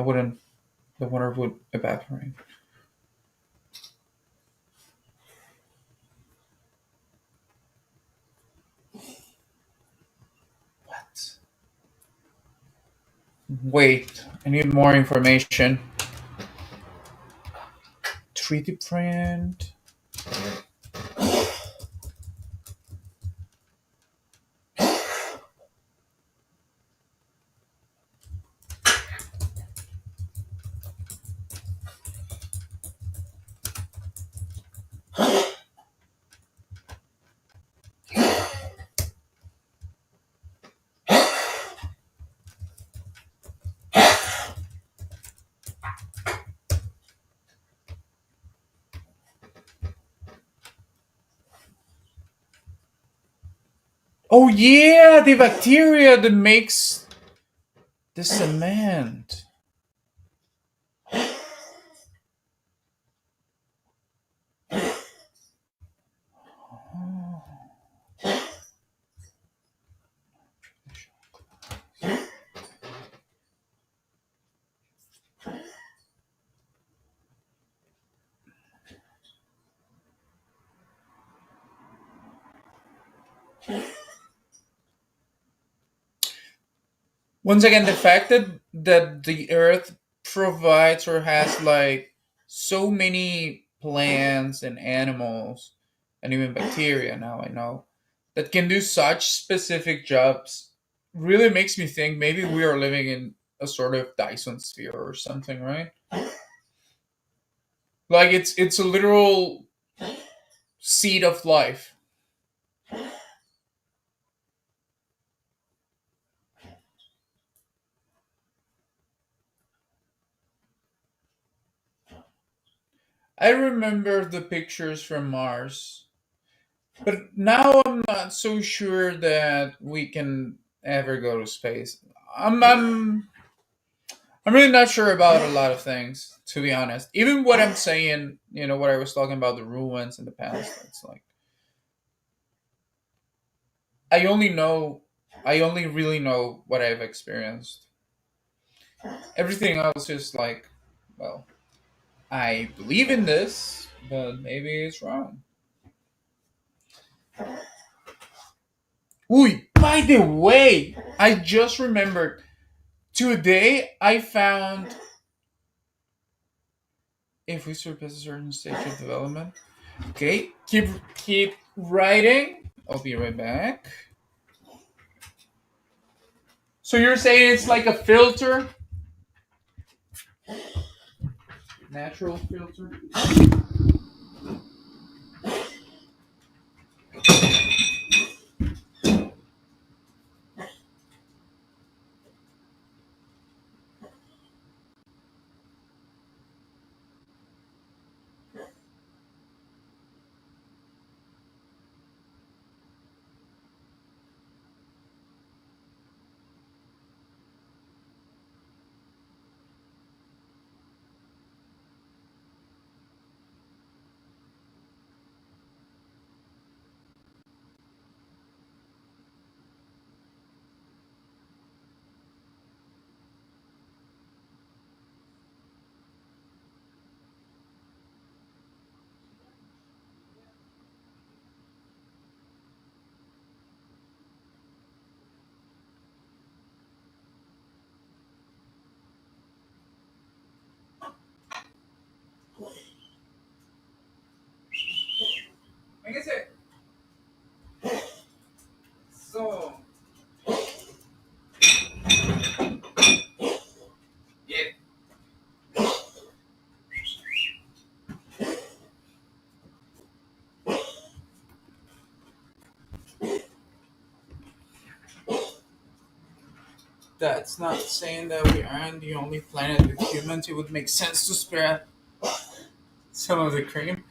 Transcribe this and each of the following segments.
wouldn't the water would evaporate. What? Wait, I need more information. 3D print. Oh yeah, the bacteria that makes the cement. Once again, the fact that the earth provides or has like so many plants and animals and even bacteria, now I know, that can do such specific jobs really makes me think maybe we are living in a sort of Dyson sphere or something, right? Like it's a literal seed of life. I remember the pictures from Mars, but now I'm not so sure that we can ever go to space. I'm I'm I'm really not sure about a lot of things, to be honest. Even what I'm saying, what I was talking about the ruins in the past. It's like I only know, I only really know what I've experienced. Everything else is like, well, I believe in this, but maybe it's wrong. Ooh, by the way, I just remembered today I found if we surpass a certain stage of development. Okay, keep writing. I'll be right back. So you're saying it's like a filter, natural filter? I guess it. So yeah, that's not saying that we aren't the only planet with humans. It would make sense to spare some of the cream,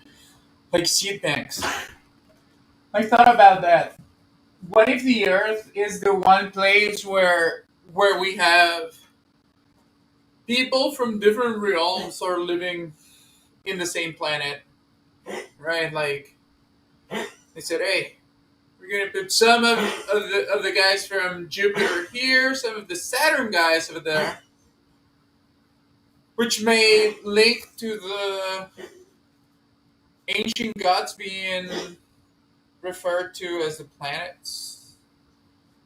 like seed banks. I thought about that. What if the Earth is the one place where we have people from different realms are living in the same planet, right? Like they said, hey, we're gonna put some of the guys from Jupiter here, some of the Saturn guys over there, which may link to the ancient gods being referred to as the planets.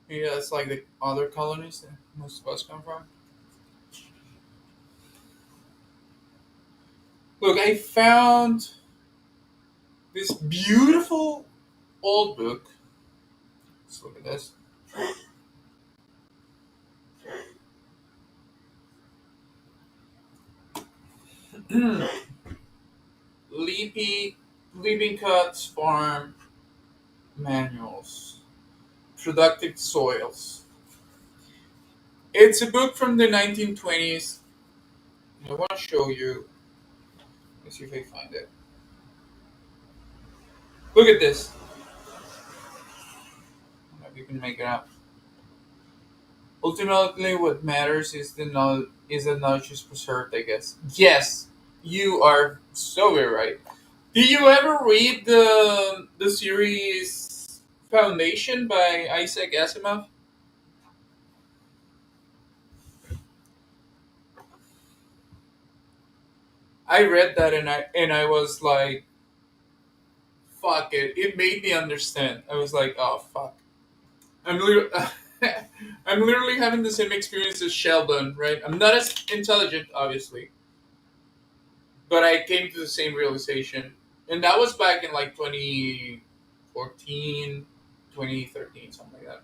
Yeah, that's like the other colonies that most of us come from. Look, I found this beautiful old book. Let's look at this. Leapy, Leaping Cuts Farm Manuals. Productive Soils. It's a book from the 1920s. I want to show you. Let's see if I find it. Look at this. Maybe you can make it out. Ultimately, what matters is the knowledge is that knowledge is preserved. I guess. Yes, you are so very right. Did you ever read the series Foundation by Isaac Asimov? I read that and I was like, fuck it. It made me understand. I was like, oh fuck. I'm literally, I'm literally having the same experience as Sheldon, right? I'm not as intelligent, obviously, but I came to the same realization, and that was back in like 2014, 2013, something like that.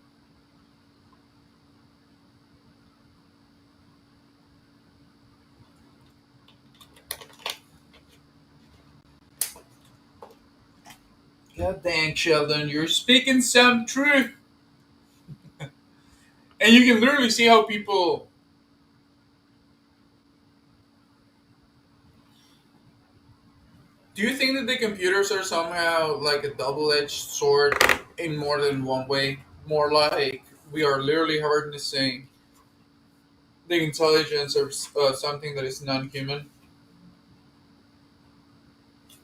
God dang, Sheldon, you're speaking some truth, and you can literally see how people. Do you think that the computers are somehow like a double-edged sword in more than one way? More like we are literally harnessing the intelligence of something that is non-human,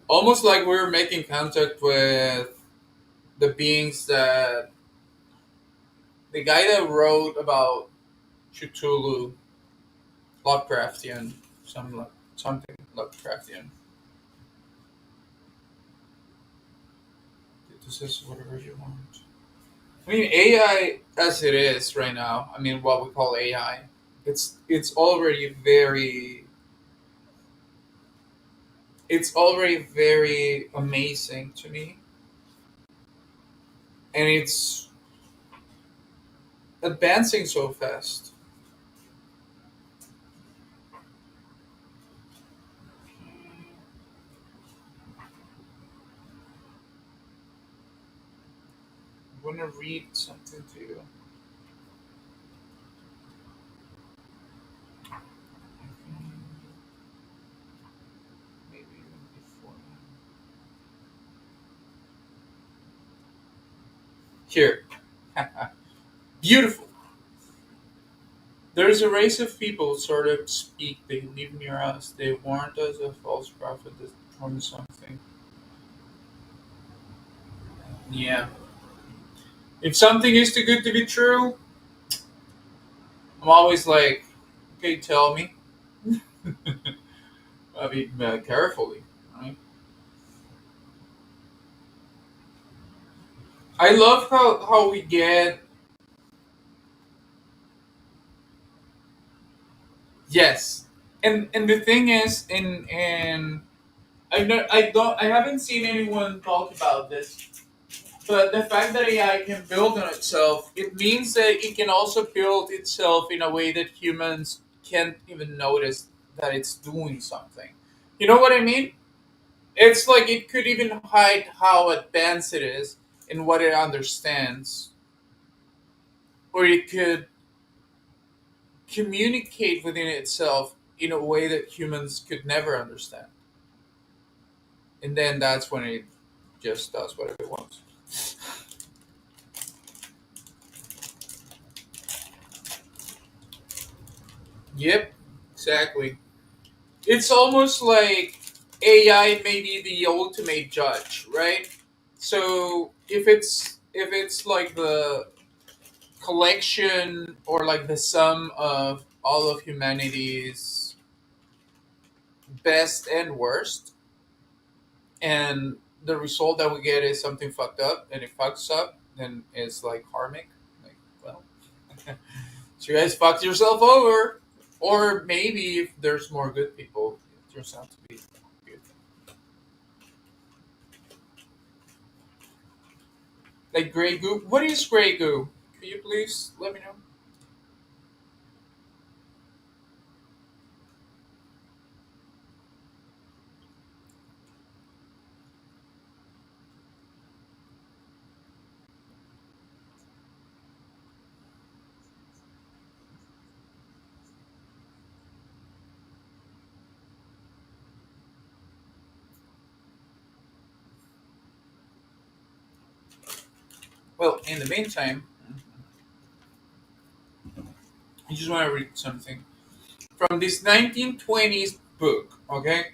almost like we're making contact with the beings that the guy that wrote about Cthulhu, Lovecraftian, something Lovecraftian. This is whatever you want. I mean, AI as it is right now. I mean, what we call AI, it's already very amazing to me, and it's advancing so fast. I want to read something to you. Maybe even before. Here. Beautiful. There is a race of people, sort of speak, they live near us, they warned us of false prophet that promised something. Yeah. If something is too good to be true, I'm always like, okay, tell me. I mean, carefully, right? I love how we get. Yes. And the thing is, in I haven't seen anyone talk about this. But the fact that AI can build on itself, it means that it can also build itself in a way that humans can't even notice that it's doing something. You know what I mean? It's like it could even hide how advanced it is and what it understands, or it could communicate within itself in a way that humans could never understand. And then that's when it just does whatever it wants. Yep, exactly. It's almost like AI may be the ultimate judge, right? So if it's like the collection or like the sum of all of humanity's best and worst, and the result that we get is something fucked up, and it fucks up, then it's like karmic. Like, well, so you guys fucked yourself over, or maybe if there's more good people, it turns out to be good. Like gray goo. What is gray goo? Can you please let me know? Well, in the meantime, I just want to read something from this 1920s book. Okay,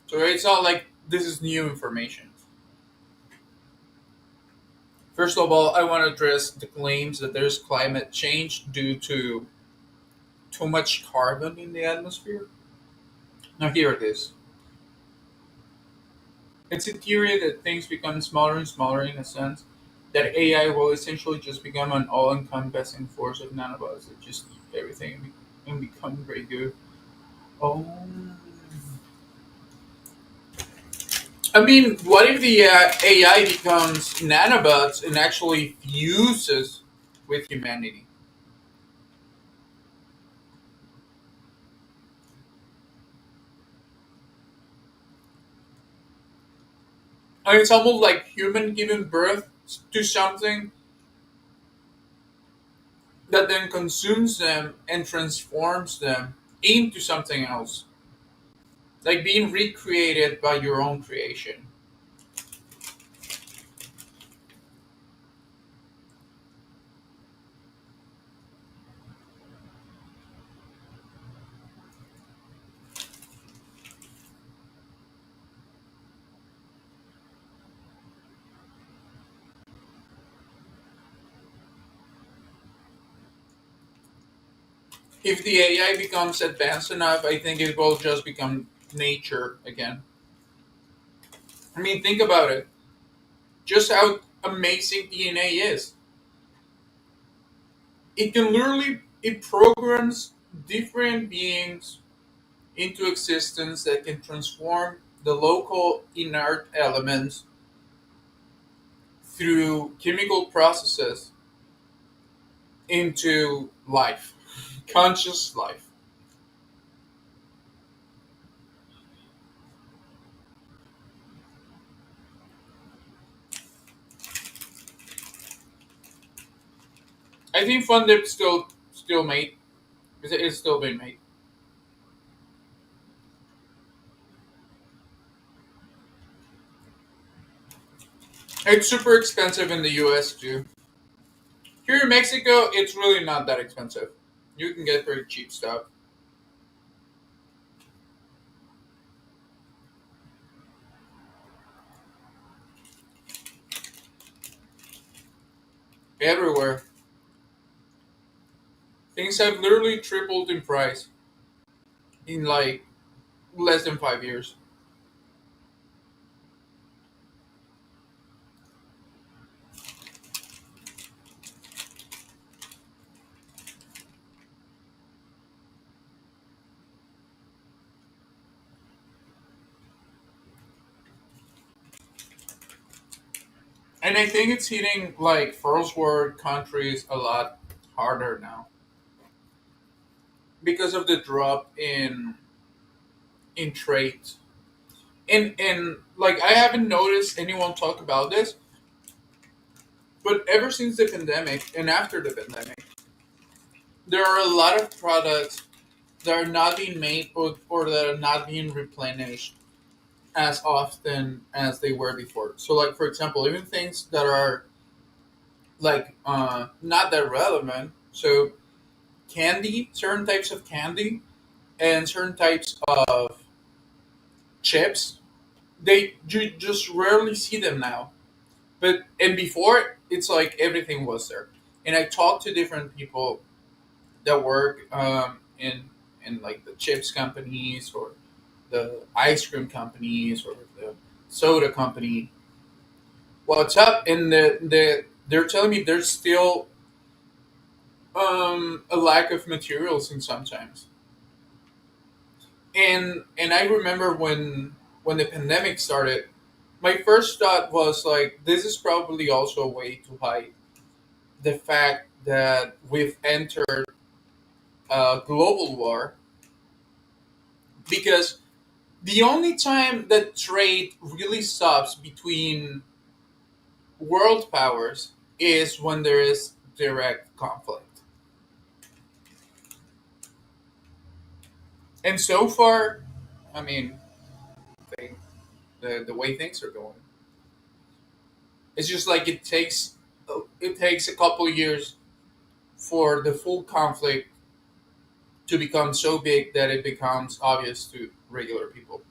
so it's not like this is new information. First of all, I want to address the claims that there's climate change due to too much carbon in the atmosphere. Now, here it is. It's a theory that things become smaller and smaller in a sense, that AI will essentially just become an all encompassing force of nanobots that just eat everything and become great good. Oh. I mean, what if the AI becomes nanobots and actually fuses with humanity? I mean, it's almost like human giving birth to something that then consumes them and transforms them into something else, like being recreated by your own creation. If the AI becomes advanced enough, I think it will just become nature again. I mean, think about it. Just how amazing DNA is. It can literally it programs different beings into existence that can transform the local inert elements through chemical processes into life, conscious life. I think Fun Dip still made. It's still being made. It's super expensive in the U.S. too. Here in Mexico, it's really not that expensive. You can get pretty cheap stuff everywhere. Things have literally tripled in price in like less than 5 years. And I think it's hitting like first world countries a lot harder now because of the drop in trade. And like I haven't noticed anyone talk about this, but ever since the pandemic and after the pandemic, there are a lot of products that are not being made or that are not being replenished as often as they were before. So like for example, even things that are like not that relevant. So candy, certain types of candy and certain types of chips, you just rarely see them now. But and before, it's like everything was there. And I talked to different people that work in like the chips companies or the ice cream companies or the soda company. What's up? And they're telling me there's still a lack of materials in sometimes. And I remember when the pandemic started, my first thought was like, this is probably also a way to hide the fact that we've entered a global war, because the only time that trade really stops between world powers is when there is direct conflict. And so far, I mean, they, the way things are going, it's just like it takes a couple years for the full conflict to become so big that it becomes obvious to regular people.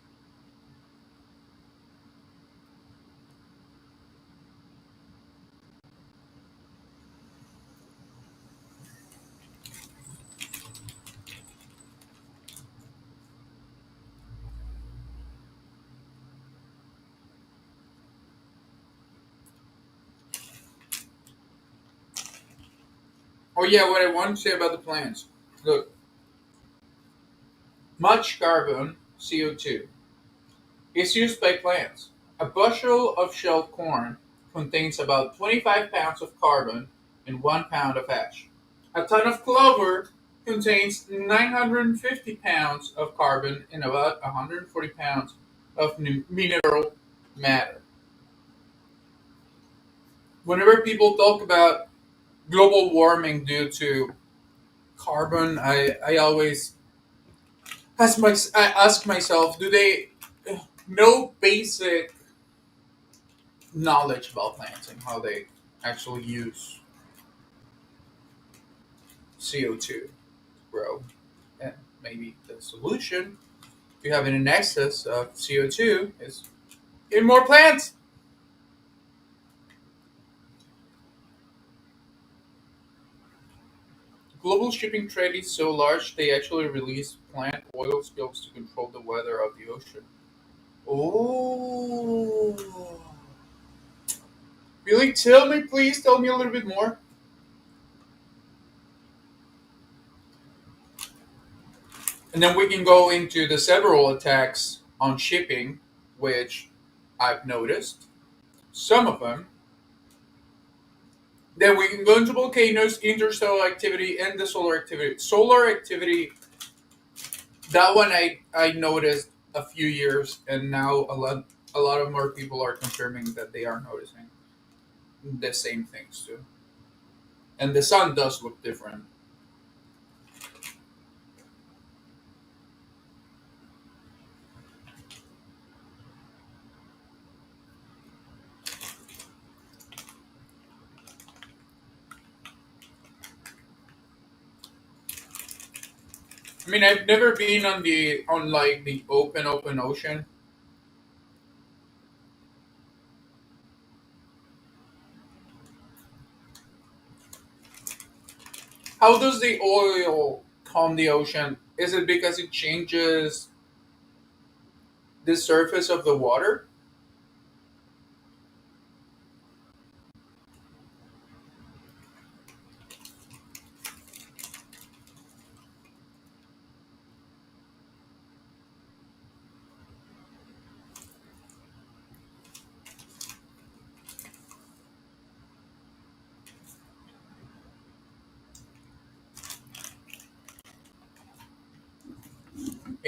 Oh yeah, what I want to say about the plants. Look, much carbon, CO2, is used by plants. A bushel of shelled corn contains about 25 pounds of carbon and 1 pound of ash. A ton of clover contains 950 pounds of carbon and about 140 pounds of mineral matter. Whenever people talk about global warming due to carbon, I always I ask myself, do they know basic knowledge about plants and how they actually use CO2 to grow? And maybe the solution, if you have an excess of CO2, is in more plants. Global shipping trade is so large they actually release plant oil spills to control the weather of the ocean. Oh, really? Tell me, please. Tell me a little bit more. And then we can go into the several attacks on shipping, which I've noticed. Some of them. Then we can go into volcanoes, interstellar activity, and the solar activity. Solar activity, that one I noticed a few years, and now a lot of more people are confirming that they are noticing the same things too. And the sun does look different. I mean, I've never been on like the open ocean. How does the oil calm the ocean? Is it because it changes the surface of the water?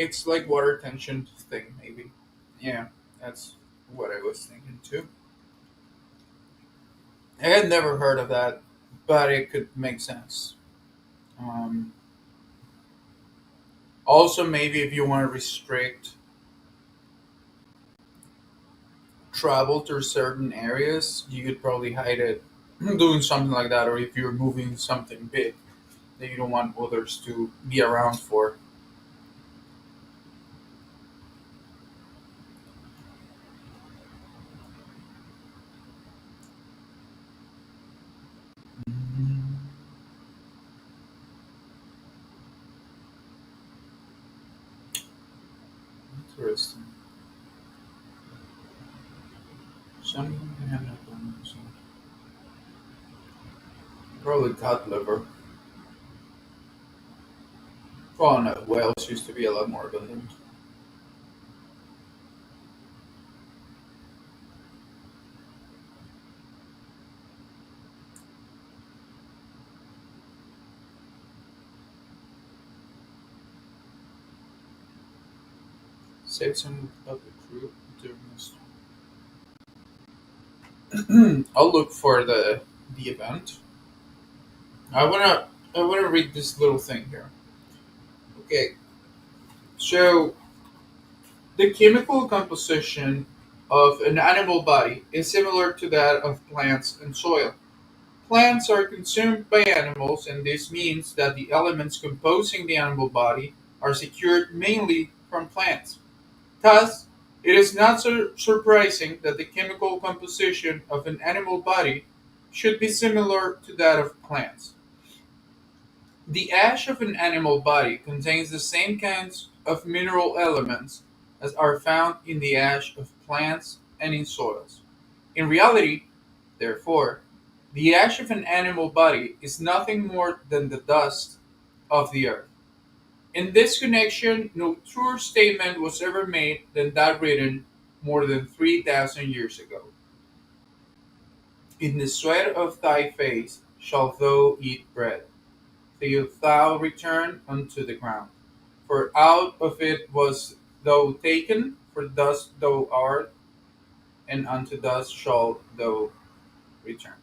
It's like water tension thing, maybe. Yeah, that's what I was thinking too. I had never heard of that, but it could make sense. Um, Also, maybe if you want to restrict travel to certain areas, you could probably hide it doing something like that, or if you're moving something big that you don't want others to be around for. Interesting. Something I have not done. Probably cod liver. Well, no, whales used to be a lot more abundant. Save some of the crew during this. I'll look for the event. I wanna read this little thing here. Okay, so the chemical composition of an animal body is similar to that of plants and soil. Plants are consumed by animals, and this means that the elements composing the animal body are secured mainly from plants. Thus, it is not so surprising that the chemical composition of an animal body should be similar to that of plants. The ash of an animal body contains the same kinds of mineral elements as are found in the ash of plants and in soils. In reality, therefore, the ash of an animal body is nothing more than the dust of the earth. In this connection, no truer statement was ever made than that written more than 3,000 years ago. In the sweat of thy face shalt thou eat bread, till thou return unto the ground. For out of it was thou taken, for dust thou art, and unto dust shalt thou return.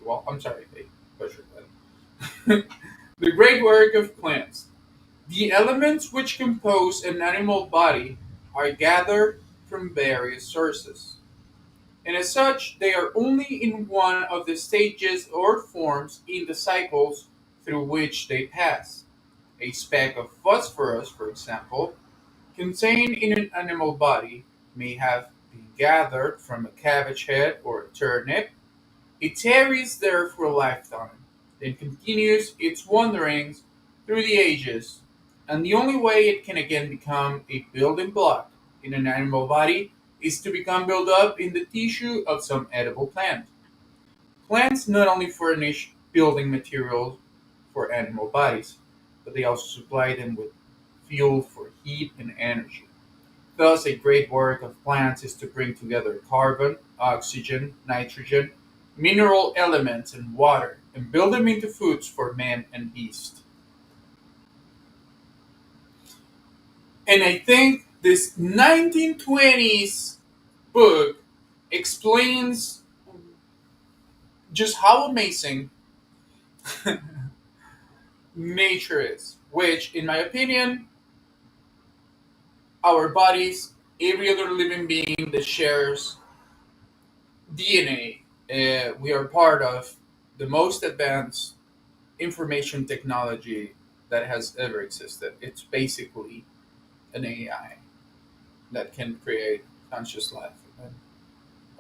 Well, I'm sorry, I butchered that. The great work of plants. The elements which compose an animal body are gathered from various sources, and as such, they are only in one of the stages or forms in the cycles through which they pass. A speck of phosphorus, for example, contained in an animal body, may have been gathered from a cabbage head or a turnip. It tarries there for a lifetime, then continues its wanderings through the ages, and the only way it can again become a building block in an animal body is to become built up in the tissue of some edible plant. Plants not only furnish building materials for animal bodies, but they also supply them with fuel for heat and energy. Thus, a great work of plants is to bring together carbon, oxygen, nitrogen, mineral elements, and water, and build them into foods for man and beast. And I think this 1920s book explains just how amazing nature is, which, in my opinion, our bodies, every other living being that shares DNA, we are part of the most advanced information technology that has ever existed. It's basically an AI that can create conscious life and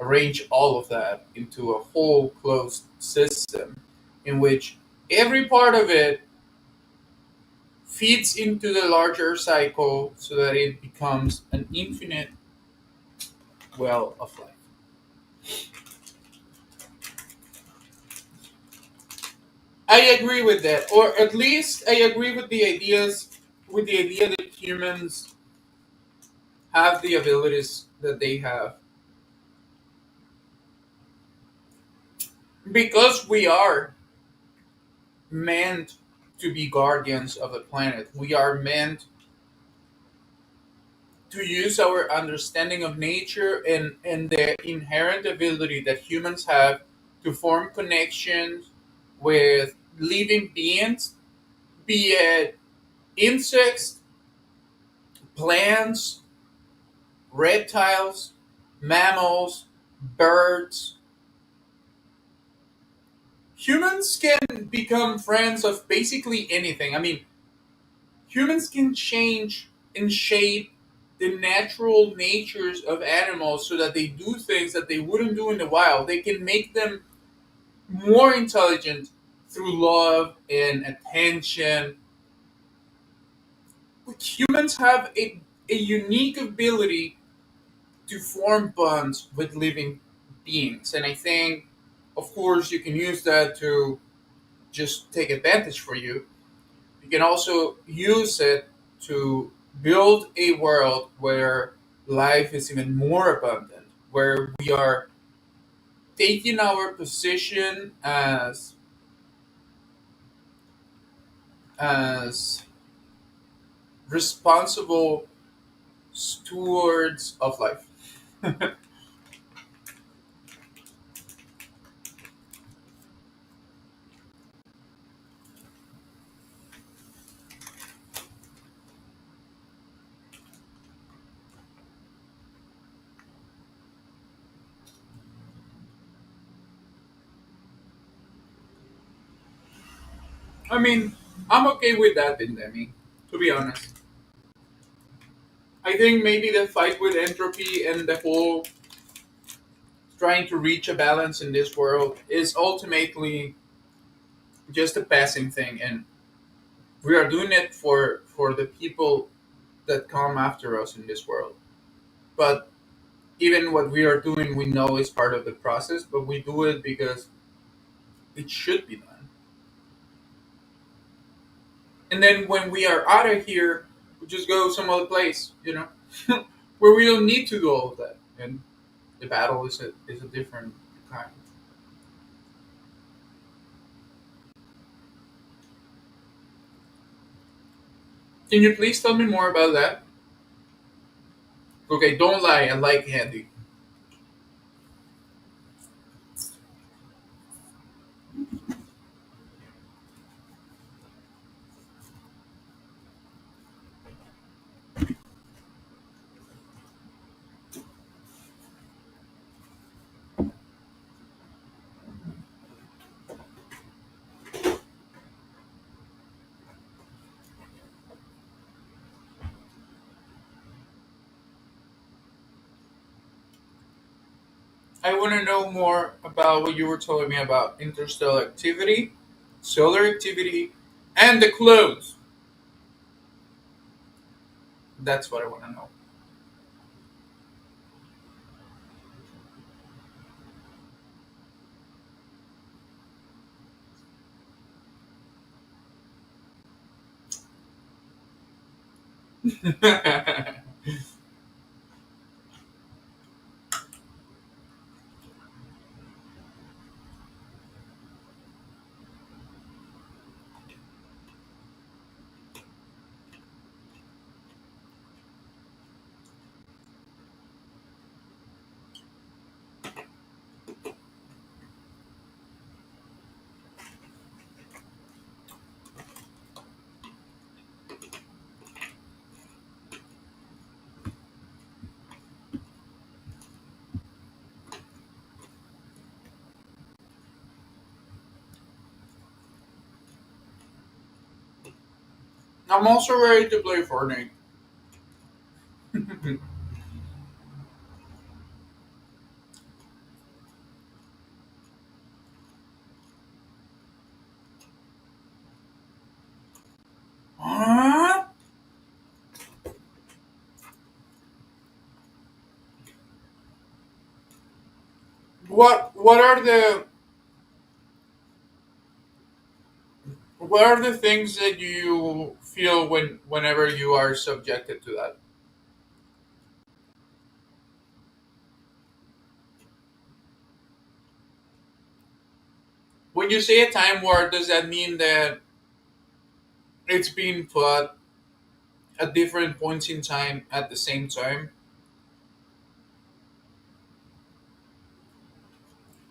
arrange all of that into a whole closed system in which every part of it feeds into the larger cycle so that it becomes an infinite well of life. I agree with that, or at least I agree with the idea that humans have the abilities that they have because we are meant to be guardians of the planet. We are meant to use our understanding of nature and the inherent ability that humans have to form connections with living beings, be it insects, plants, reptiles, mammals, birds. Humans can become friends of basically anything. I mean, humans can change and shape the natural natures of animals so that they do things that they wouldn't do in the wild. They can make them more intelligent through love and attention. Humans have a a unique ability to form bonds with living beings. And I think, of course, you can use that to just take advantage for you. You can also use it to build a world where life is even more abundant, where we are taking our position as responsible stewards of life. I mean, I'm okay with that, Demi, to be honest. I think maybe the fight with entropy and the whole trying to reach a balance in this world is ultimately just a passing thing, and we are doing it for the people that come after us in this world. But even what we are doing, we know is part of the process, but we do it because it should be done. And then when we are out of here, we just go some other place, where we don't need to do all of that. And the battle is a different kind. Can you please tell me more about that? Okay, don't lie. I like candy. I want to know more about what you were telling me about interstellar activity, solar activity, and the clothes. That's what I want to know. I'm also ready to play Fortnite. Huh? What are the things that you feel whenever you are subjected to that? When you say a time war, does that mean that it's being put at different points in time at the same time?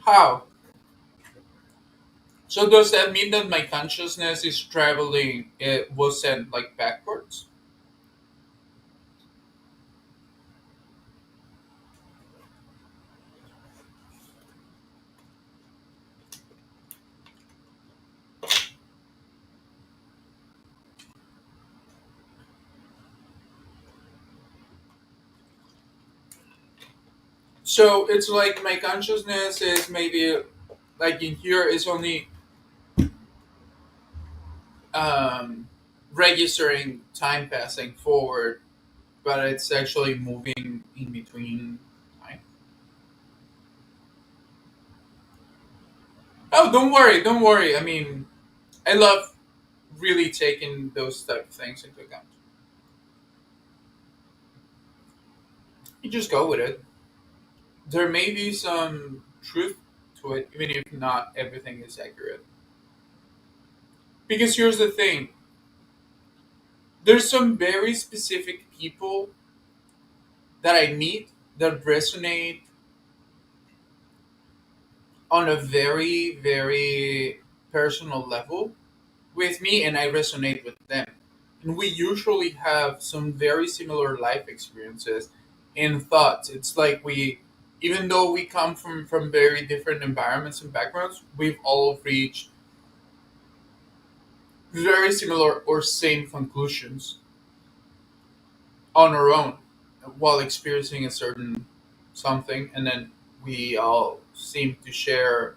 How? So does that mean that my consciousness is traveling? It was sent like backwards. So it's like my consciousness is maybe like in here is only um, registering time passing forward, but it's actually moving in between time. Oh, don't worry, don't worry. I mean, I love really taking those type of things into account. You just go with it. There may be some truth to it, even if not everything is accurate. Because here's the thing: there's some very specific people that I meet that resonate on a very, very personal level with me, and I resonate with them. And we usually have some very similar life experiences and thoughts. It's like we, even though we come from very different environments and backgrounds, we've all reached very similar or same conclusions on our own while experiencing a certain something, and then we all seem to share.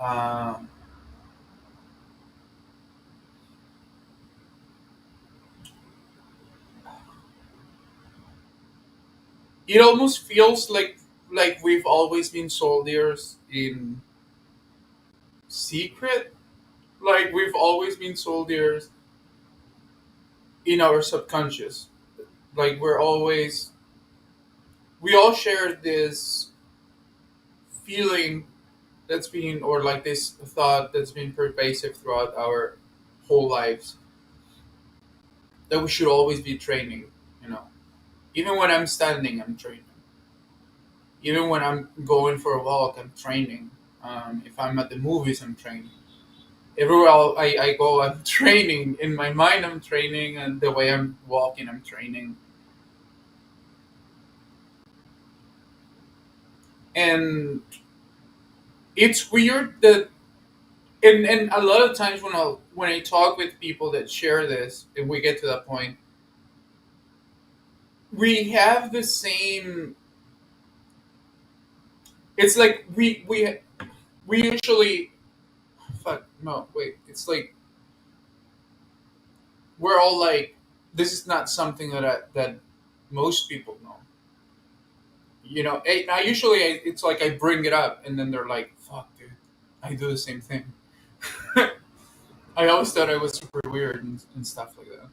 Um, it almost feels like we've always been soldiers in secret. Like we've always been soldiers in our subconscious. Like we all share this feeling that's been, or like this thought that's been pervasive throughout our whole lives, that we should always be training. You know, even when I'm standing, I'm training. Even when I'm going for a walk, I'm training. If I'm at the movies, I'm training. Everywhere I go, I'm training. In my mind, I'm training, and the way I'm walking, I'm training. And it's weird that, and a lot of times when I talk with people that share this, and we get to that point, we have the same. It's like we usually, fuck no, wait, it's like we're all like, this is not something that most people know. You know, it's like I bring it up, and then they're like, "Fuck, dude, I do the same thing." I always thought I was super weird and stuff like that.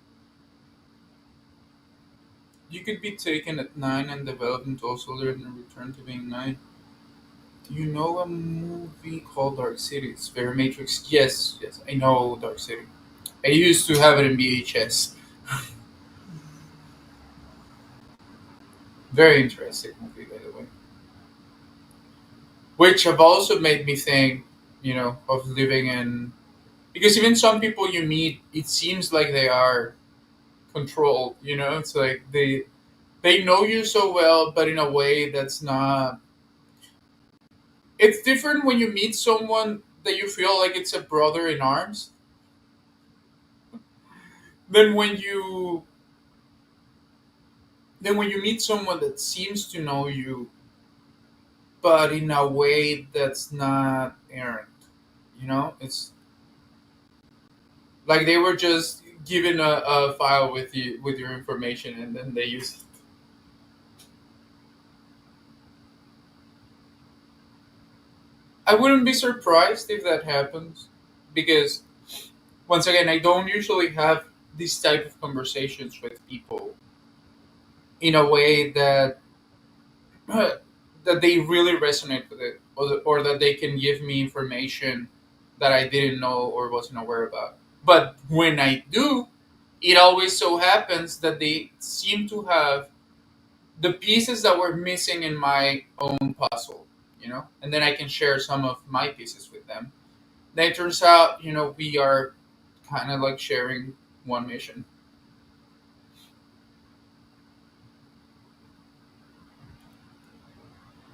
You could be taken at 9 and develop into a soldier and return to being 9. Do you know a movie called Dark City? It's very Matrix. Yes, yes, I know Dark City. I used to have it in VHS. Very interesting movie, by the way. Which have also made me think, of living in, because even some people you meet, it seems like they are controlled. It's like they know you so well, but in a way that's not. It's different when you meet someone that you feel like it's a brother in arms than when you meet someone that seems to know you, but in a way that's not errant. It's like they were just given a file with your information, and then they use it. I wouldn't be surprised if that happens, because once again, I don't usually have these type of conversations with people in a way that that they really resonate with it, or that they can give me information that I didn't know or wasn't aware about. But when I do, it always so happens that they seem to have the pieces that were missing in my own puzzle, and then I can share some of my pieces with them. Then it turns out, we are kind of like sharing one mission.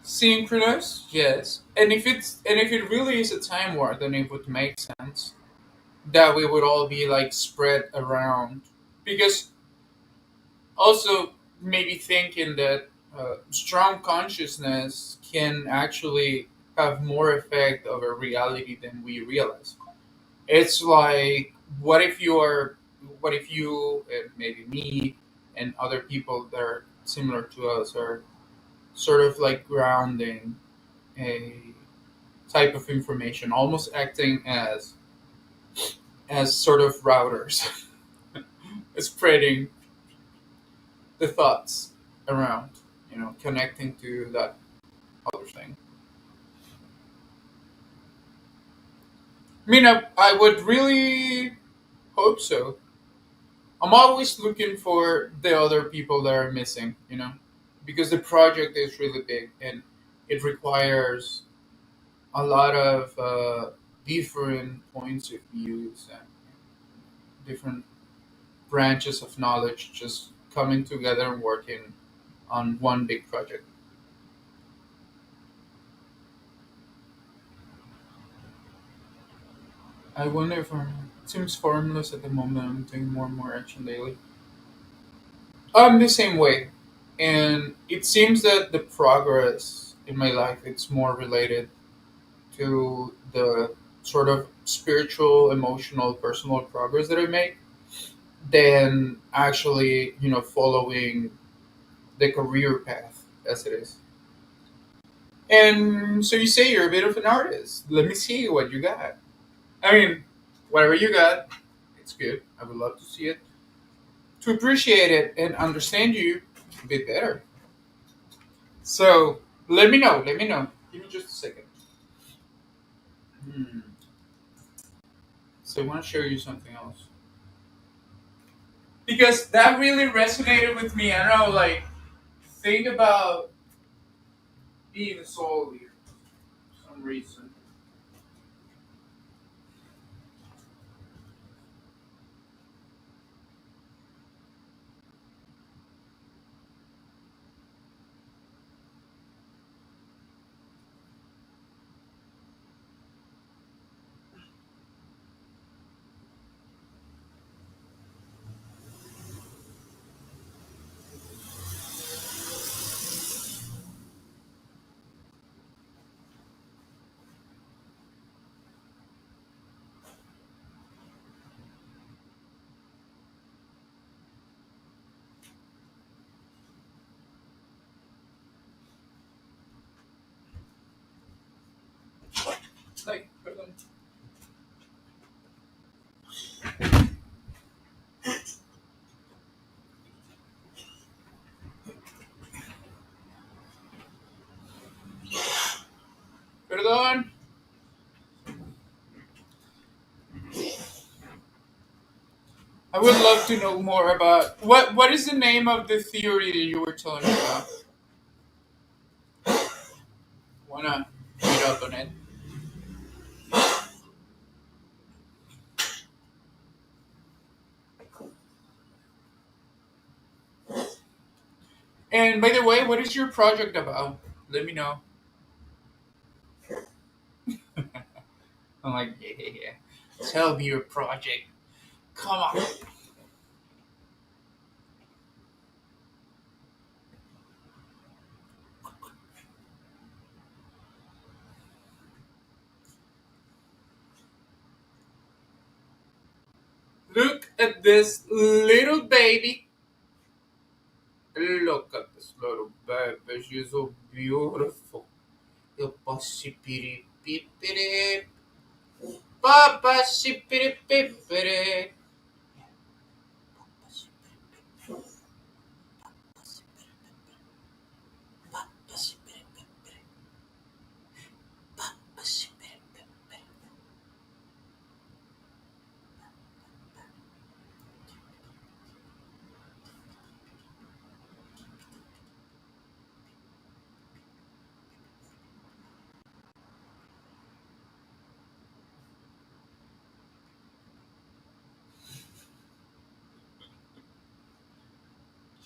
Synchronous, yes. And if it really is a time war, then it would make sense that we would all be like spread around. Because also maybe thinking that strong consciousness can actually have more effect over reality than we realize. It's like, what if you and maybe me and other people that are similar to us are sort of like grounding a type of information, almost acting as sort of routers, spreading the thoughts around, connecting to that other thing. I mean, I would really hope so. I'm always looking for the other people that are missing, because the project is really big and it requires a lot of different points of views and different branches of knowledge just coming together and working on one big project. I wonder if it seems formless at the moment. I'm doing more and more action daily. I'm the same way, and it seems that the progress in my life it's more related to the sort of spiritual, emotional, personal progress that I make than actually, following the career path as it is. And so you say you're a bit of an artist. Let me see what you got. I mean, whatever you got, it's good. I would love to see it, to appreciate it and understand you a bit better. So let me know. Let me know. Give me just a second. Hmm. So I want to show you something else because that really resonated with me. I don't know, like think about being a soul leader for some reason. Like, perdón. I would love to know more about what is the name of the theory that you were telling me about. Wanna read up on it? And by the way, what is your project about? Let me know. I'm like, yeah, yeah, yeah. Tell me your project. Come on. Look at this little baby. Look at this little baby. She's so beautiful. Papa sippity pippity. Papa sippity pippity.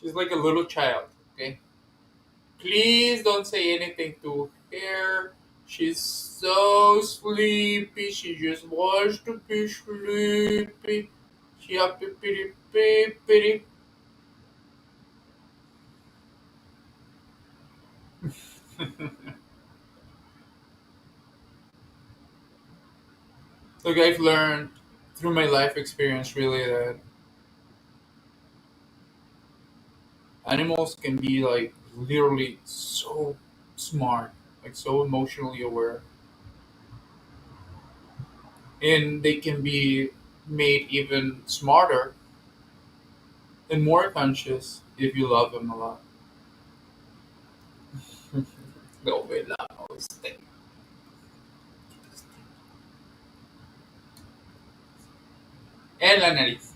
She's like a little child, okay? Please don't say anything to her. She's so sleepy. She just wants to be sleepy. She a pippity pippity. Look, I've learned through my life experience really that Animals can be like literally so smart, like so emotionally aware, and they can be made even smarter and more conscious if you love them a lot. No, wait, not always. And la nariz.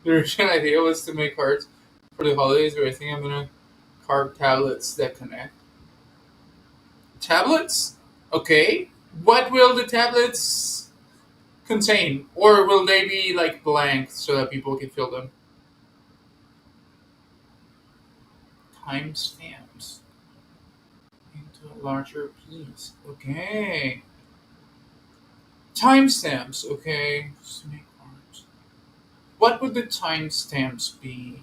The original idea was to make cards for the holidays, but I think I'm gonna carve tablets that connect. Tablets? Okay. What will the tablets contain? Or will they be like blank so that people can fill them? Timestamps into a larger piece. Okay. Timestamps. Okay. Just make cards. What would the timestamps be?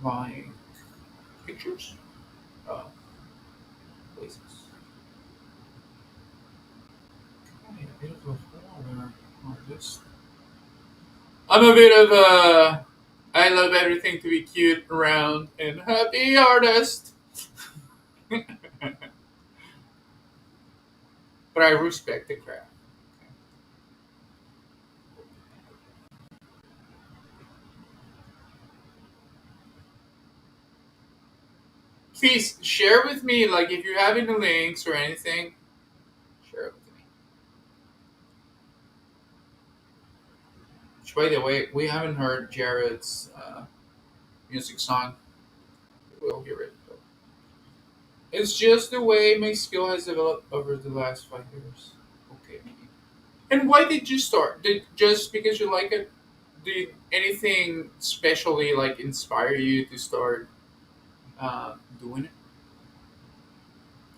Like pictures? Uh, places. Okay, a bit of a horror artist. I'm a bit of a. I love everything to be cute, round, and happy artist. But I respect the craft. Please share with me, like, if you have any links or anything, share it with me. Which, by the way, we haven't heard Jared's music song. We'll hear it. Though. It's just the way my skill has developed over the last 5 years. Okay. And why did you start? Did just because you like it? Did anything specially like inspire you to start doing it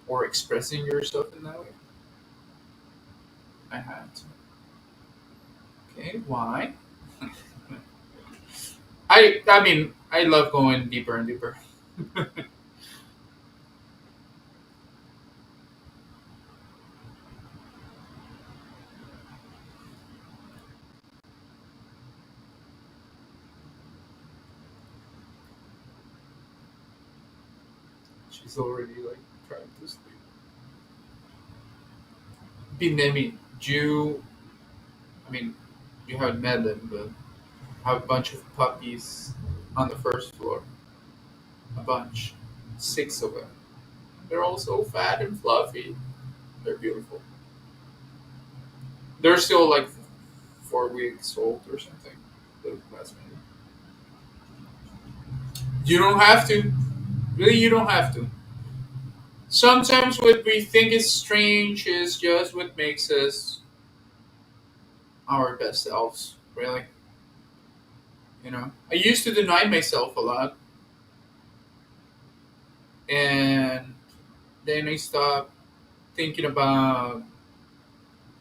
or expressing yourself in that way? I had to. Okay, why? I mean I love going deeper and deeper. She's already like trying to sleep. Binemi, you. I mean, you haven't met them, but have a bunch of puppies on the first floor. A bunch, 6 of them. They're all so fat and fluffy. They're beautiful. They're still like 4 weeks old or something. The last minute. You don't have to. Really, you don't have to. Sometimes what we think is strange is just what makes us our best selves. Really, I used to deny myself a lot, and then I stopped thinking about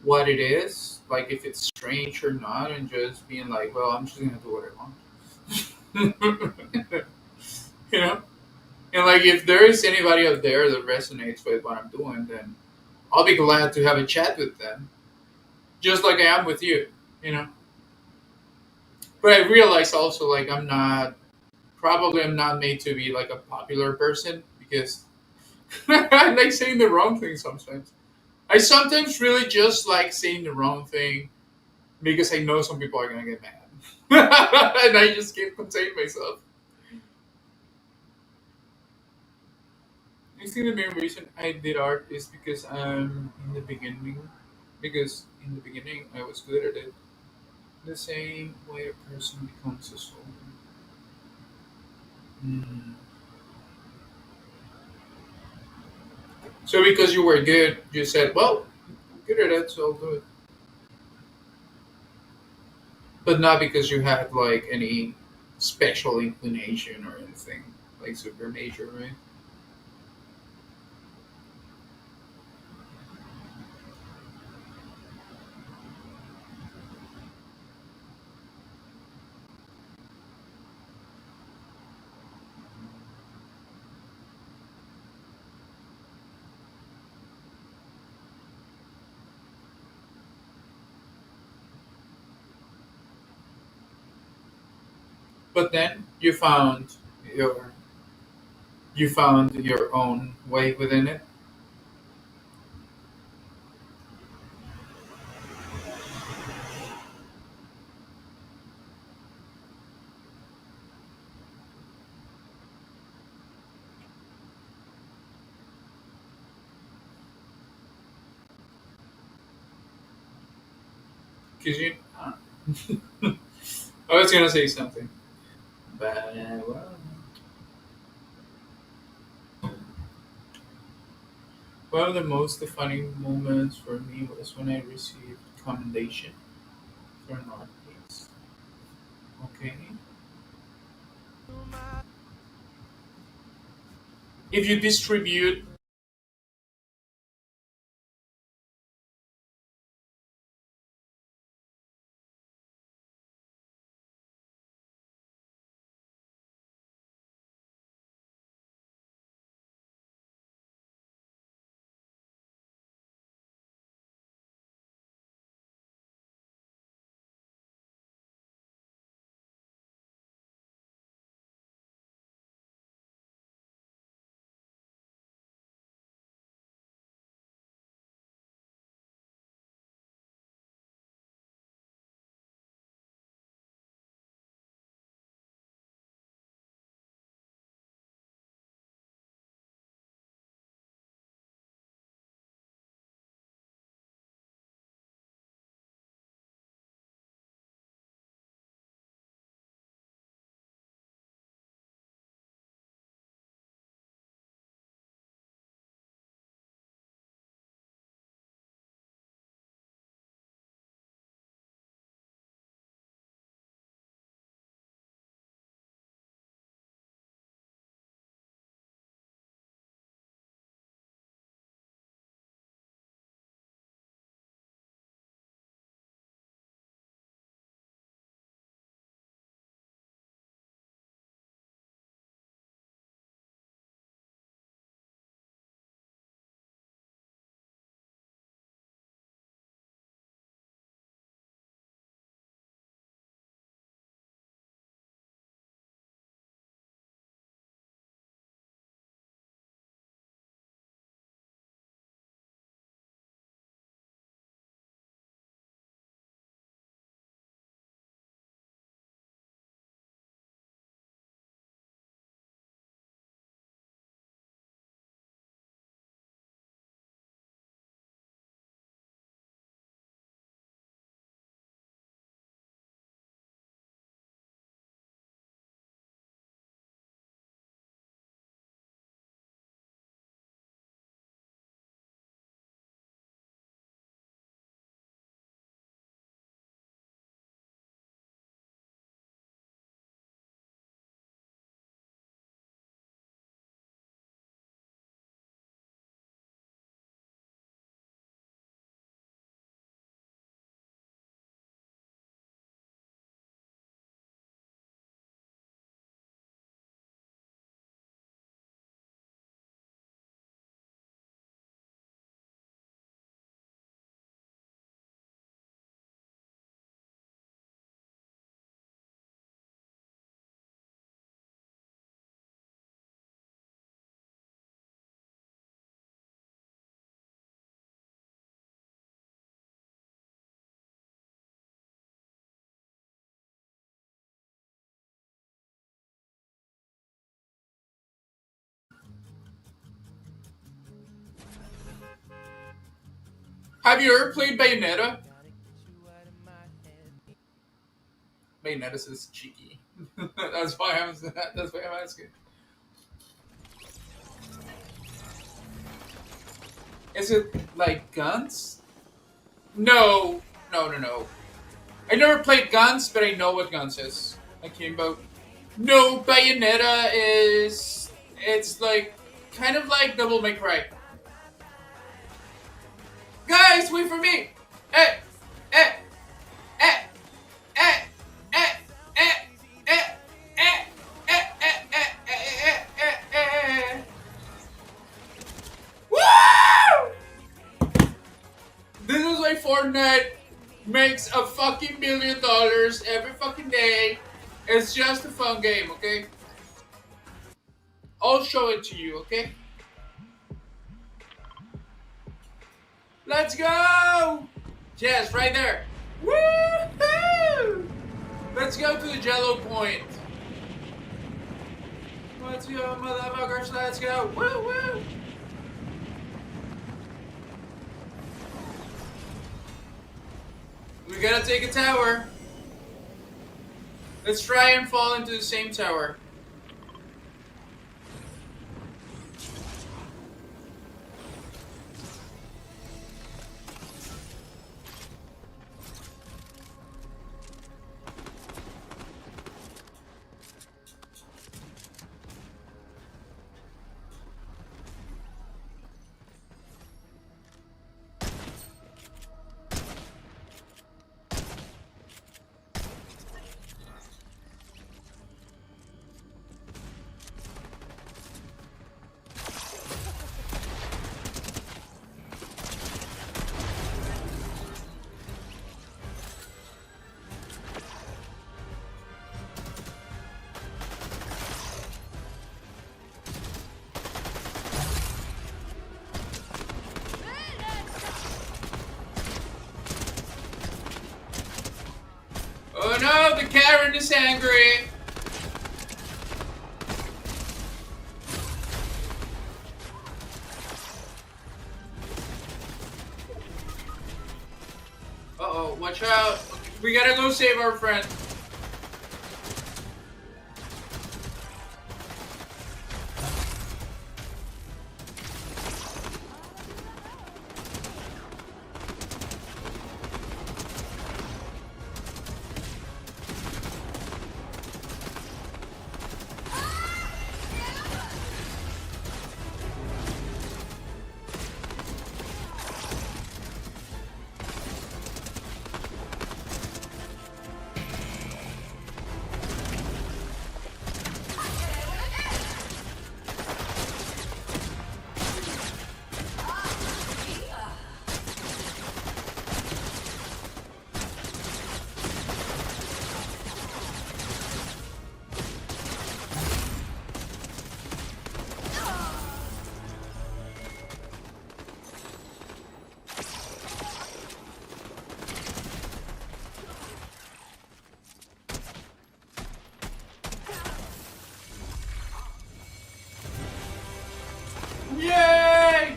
what it is, like if it's strange or not, and just being like, well, I'm just gonna do what I want. you know, and like if there is anybody out there that resonates with what I'm doing, then I'll be glad to have a chat with them, just like I am with you. You know, but I realize also like I'm not made to be like a popular person because I like saying the wrong thing sometimes. I sometimes really just like saying the wrong thing because I know some people are gonna get mad, and I just can't contain myself. I think the main reason I did art is because in the beginning I was good at it. The same way a person becomes a soul. Mm. So because you were good, you said, "Well, I'm good at it, so I'll do it." But not because you had like any special inclination or anything like super major, right? But then your you found your own way within it. Cause you, I was gonna say something, but well, one of the most defining moments for me was when I received commendation for an art piece. Okay, if you distribute, have you ever played Bayonetta? Bayonetta is cheeky. That's why I'm asking. Is it like guns? No, no. I never played guns, but I know what guns is. Like Kimbo. No, Bayonetta is. It's like kind of like Double May Cry. Guys, wait for me. Eh, eh, eh, eh, eh, eh, eh, eh, eh, eh, eh. Woo! This is why Fortnite makes a fucking $1 billion every fucking day. It's just a fun game, okay? I'll show it to you, okay? Let's go! Yes, right there. Woohoo! Let's go to the Jello point. Let's go, motherfuckers. Let's go. Woo woo! We gotta take a tower. Let's try and fall into the same tower. Oh no, the Karen is angry. Uh-oh, watch out. We gotta go save our friend. Yay!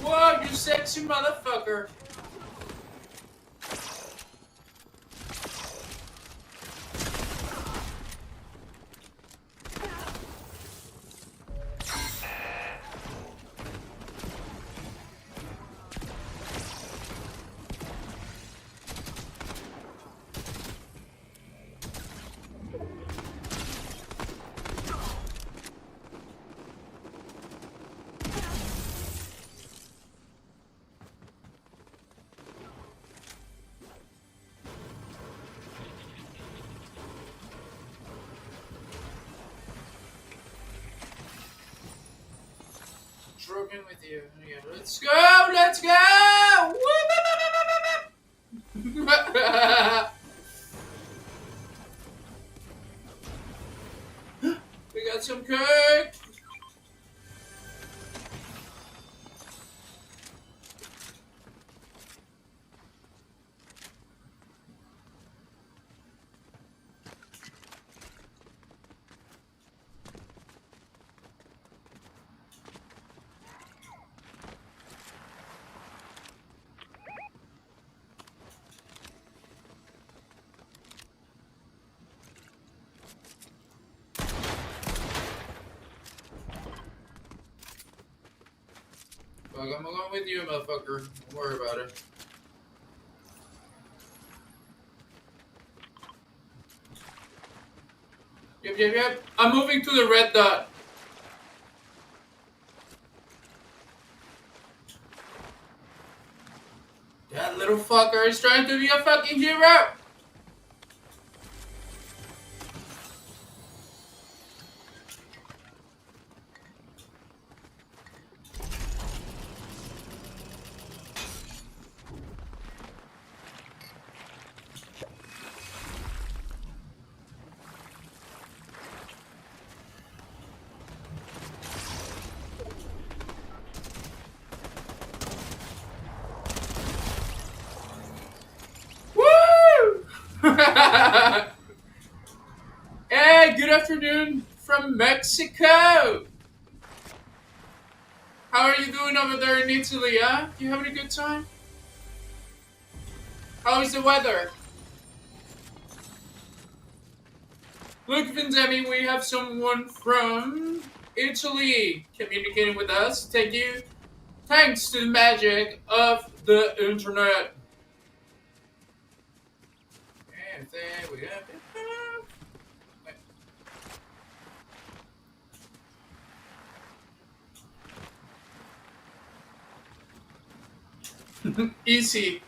Whoa, you sexy motherfucker. Dropping with you. Yeah, let's go! Let's go! Woo! We got some cake! Fuck, I'm going with you, motherfucker. Don't worry about it. Yep, yep, yep. I'm moving to the red dot. motherfucker is trying to be a fucking hero. Woo! Hey, good afternoon from Mexico. How are you doing over there in Italy, huh? You having a good time? How is the weather? Look, Vinzemi, we have someone from Italy communicating with us. Thank you. Thanks to the magic of the internet. And there we have it. Easy.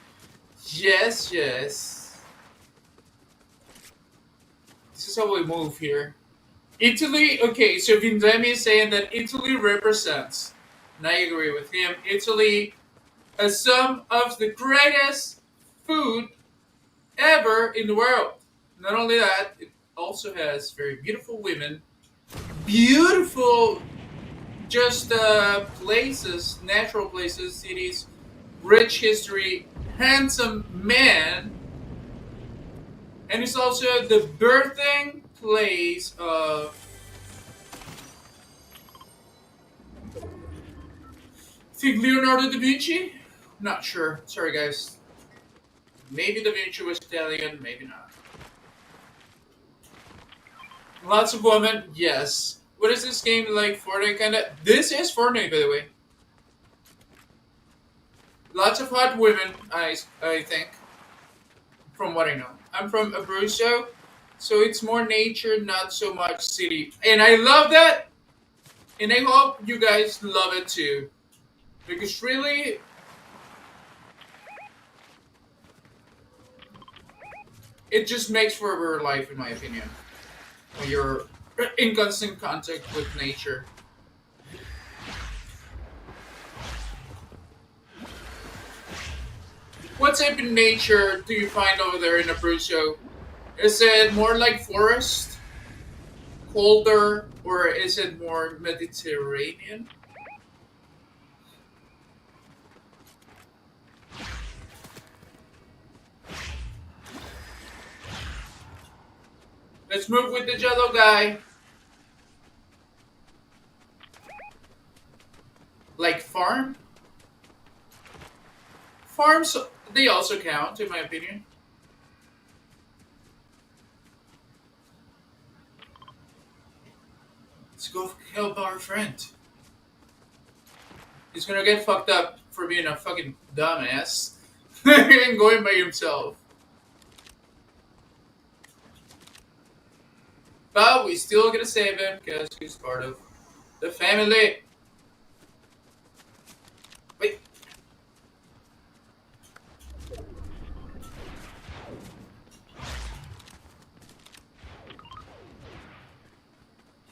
Yes, yes. This is how we move here. Italy, okay, so Vinzemi is saying that Italy represents, and I agree with him, Italy has some of the greatest food ever in the world. Not only that, it also has very beautiful women, beautiful just places, natural places, cities, rich history, handsome man, and it's also the birthing place of. Think Leonardo da Vinci? Not sure. Sorry, guys. Maybe Da Vinci was Italian, maybe not. Lots of women, yes. What is this game like? Fortnite kinda? This is Fortnite, by the way. Lots of hot women, I think, from what I know. I'm from Abruzzo, so it's more nature, not so much city. And I love that, and I hope you guys love it too. Because really, it just makes for a better life, in my opinion. When you're in constant contact with nature. What type of nature do you find over there in Abruzzo? Is it more like forest, colder, or is it more Mediterranean? Let's move with the Jello guy. Like farm? Farms, they also count, in my opinion. Let's go help our friend. He's gonna get fucked up for being a fucking dumbass and going by himself. But we still gonna save him because he's part of the family. Wait.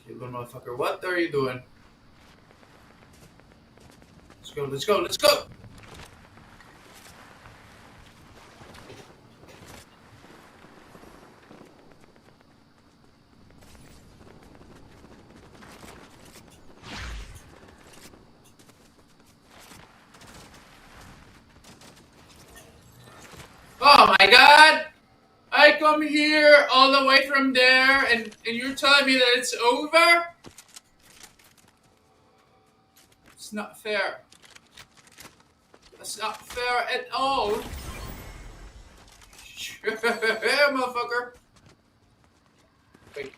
You little motherfucker, what are you doing? Let's go, let's go, let's go! Oh my god! I come here all the way from there and you're telling me that it's over? It's not fair. That's not fair at all. Yeah, motherfucker. Wait.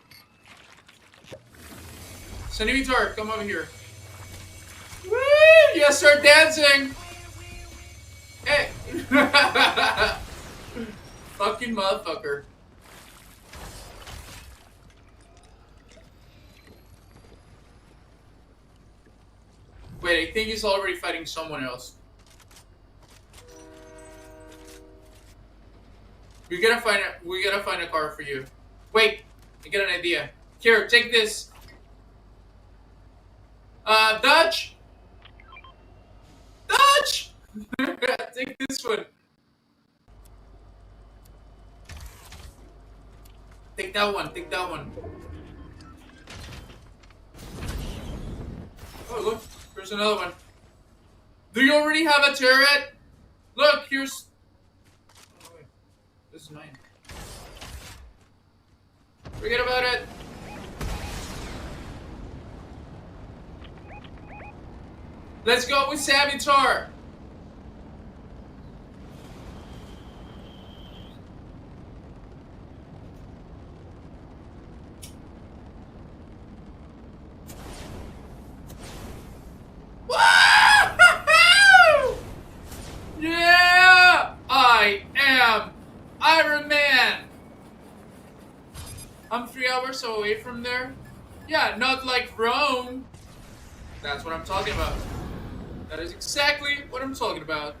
Senator, come over here. Woo! Yes, start dancing! Hey! Fucking motherfucker. Wait, I think he's already fighting someone else. We gotta find a car for you. Wait, I got an idea. Here, take this. Dodge! Dodge! Take this one. Take that one. Take that one. Oh, look. There's another one. Do you already have a turret? Look, here's... Oh, wait. This is mine. Forget about it. Let's go with Savitar. Yeah! I am Iron Man! I'm 3 hours away from there. Yeah, not like Rome. That's what I'm talking about. That is exactly what I'm talking about.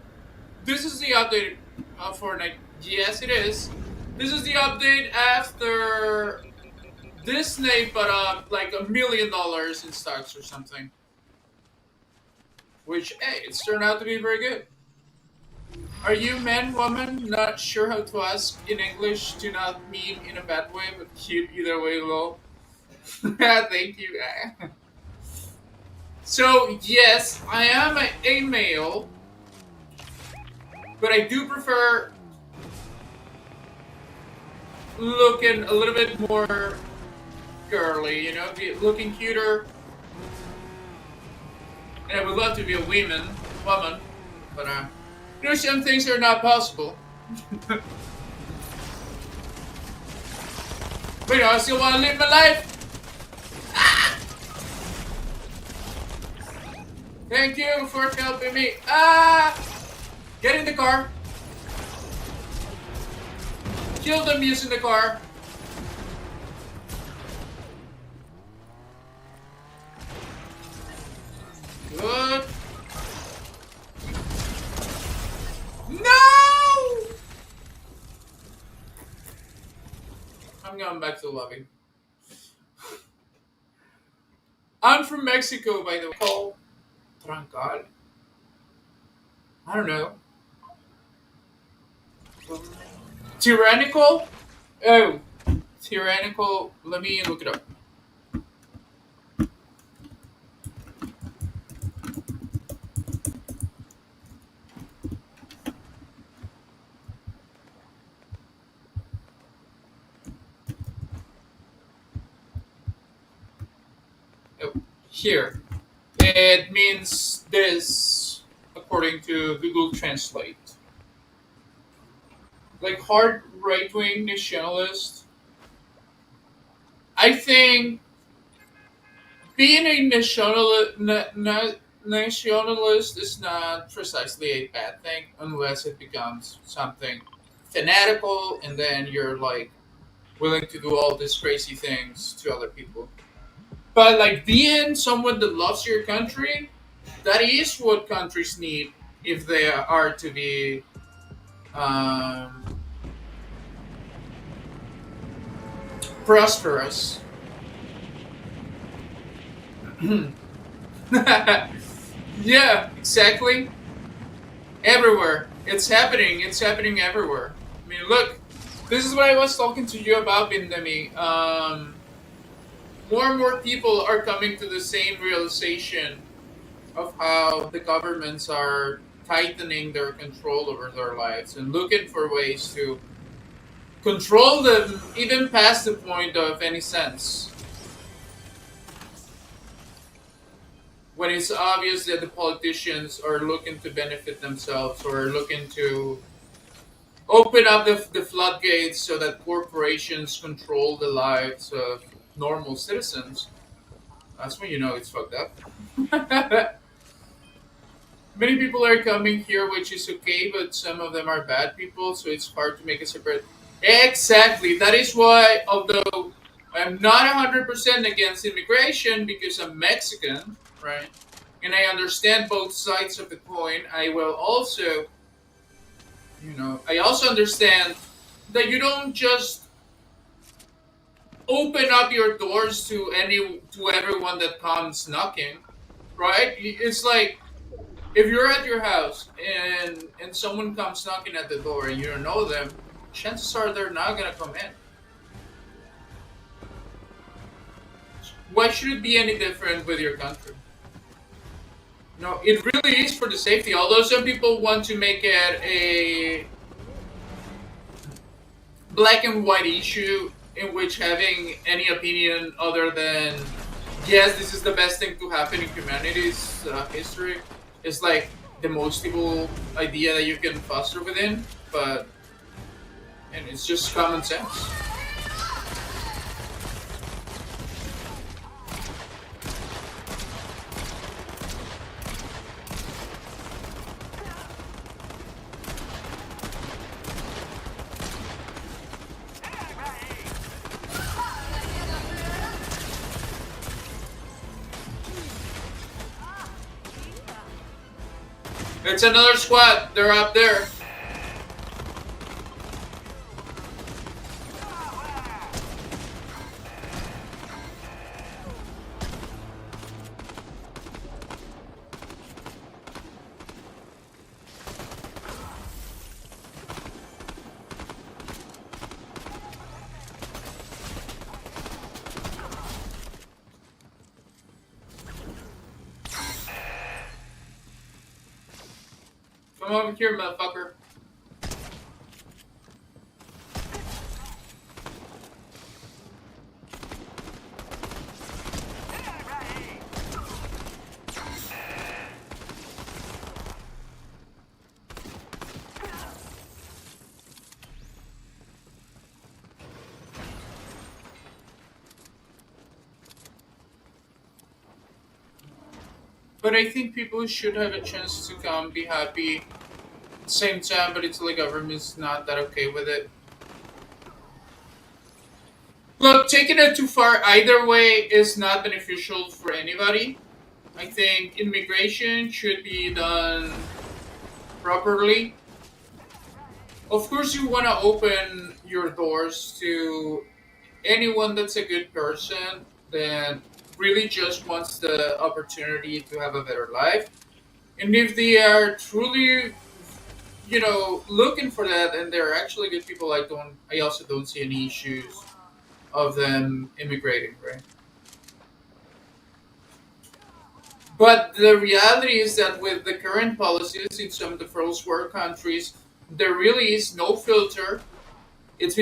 This is the update of Fortnite. Yes, it is. This is the update after Disney put up like $1 million in stocks or something. Which, hey, it's turned out to be very good. Are you man, woman? Not sure how to ask in English. Do not mean in a bad way, but cute either way, lol. Thank you. So, yes, I am a male, but I do prefer looking a little bit more girly, you know, looking cuter. And I would love to be a woman, but you know, some things are not possible. But you know, I still want to live my life. Ah! Thank you for helping me. Ah! Get in the car. Kill them using the car. Good. No! I'm going back to the lobby. I'm from Mexico, by the way. Oh, thank God. I don't know. Tyrannical? Oh, tyrannical. Let me look it up. Oh, here. It means this, according to Google Translate. Like hard right-wing nationalist. I think being a nationalist is not precisely a bad thing unless it becomes something fanatical and then you're like willing to do all these crazy things to other people. But like being someone that loves your country, that is what countries need if they are to be um, prosperous. Yeah, exactly. Everywhere. It's happening. It's happening everywhere. I mean, look, this is what I was talking to you about, Bindemi. More and more people are coming to the same realization of how the governments are tightening their control over their lives and looking for ways to control them even past the point of any sense. When it's obvious that the politicians are looking to benefit themselves or are looking to open up the floodgates so that corporations control the lives of normal citizens, that's when you know it's fucked up. Many people are coming here, which is okay, but some of them are bad people, so it's hard to make a separate. Exactly. That is why, although I'm not 100% against immigration because I'm Mexican, right? And I understand both sides of the coin, I will also, I also understand that you don't just open up your doors to everyone that comes knocking, right? It's like if you're at your house and someone comes knocking at the door and you don't know them, chances are they're not gonna come in. Why should it be any different with your country? No, it really is for the safety. Although some people want to make it a black and white issue in which having any opinion other than yes, this is the best thing to happen in humanity's history is like the most evil idea that you can foster within, but and it's just common sense. It's another squad. They're up there. Come over here, motherfucker. But I think people should have a chance to come, be happy. At the same time, but Italy government's not that okay with it. Look, taking it too far either way is not beneficial for anybody. I think immigration should be done properly. Of course, you want to open your doors to anyone that's a good person that really just wants the opportunity to have a better life. And if they are truly, looking for that and they're actually good people, I also don't see any issues of them immigrating, right? But the reality is that with the current policies in some of the first world countries, there really is no filter. It's been